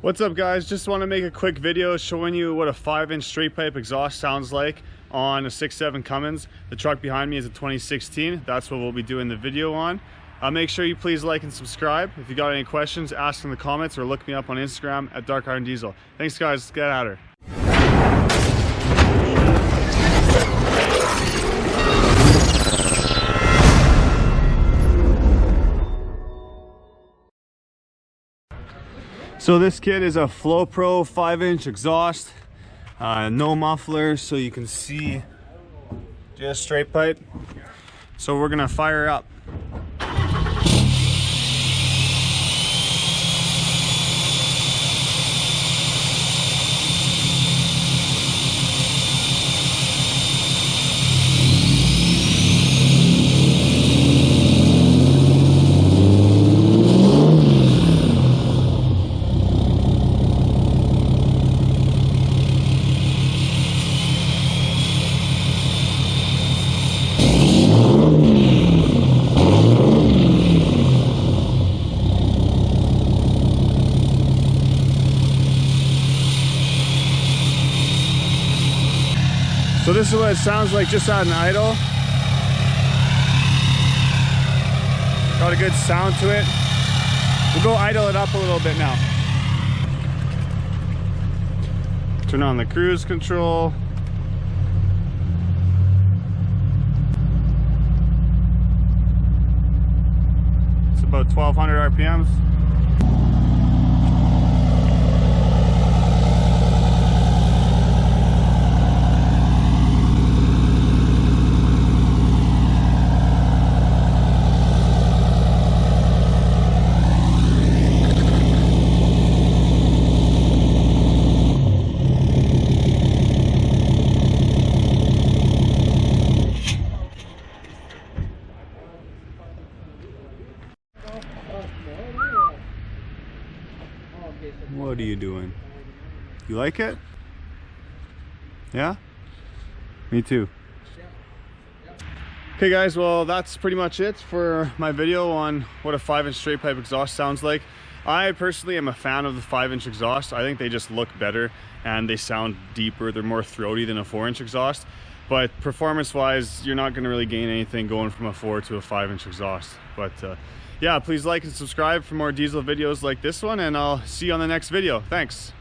What's up guys, just want to make a quick video showing you what a 5-inch straight pipe exhaust sounds like on a 6.7 Cummins. The truck behind me is a 2016. That's what we'll be doing the video on. Make sure you please like and subscribe. If you got any questions, ask in the comments or look me up on Instagram at Dark Iron Diesel. Thanks guys, let's get at her. So this kit is a Flo-Pro 5-inch exhaust, no muffler, so you can see just straight pipe. So we're gonna fire up. So this is what it sounds like just at an idle. Got a good sound to it. We'll go idle it up a little bit now. Turn on the cruise control. It's about 1200 RPMs. What are you doing? You like it? Yeah? Me too. Okay guys, well that's pretty much it for my video on what a 5-inch straight pipe exhaust sounds like. I personally am a fan of the 5-inch exhaust. I think they just look better and they sound deeper. They're more throaty than a 4-inch exhaust. But performance wise, you're not going to really gain anything going from a 4 to a 5-inch exhaust. But yeah, please like and subscribe for more diesel videos like this one, and I'll see you on the next video. Thanks.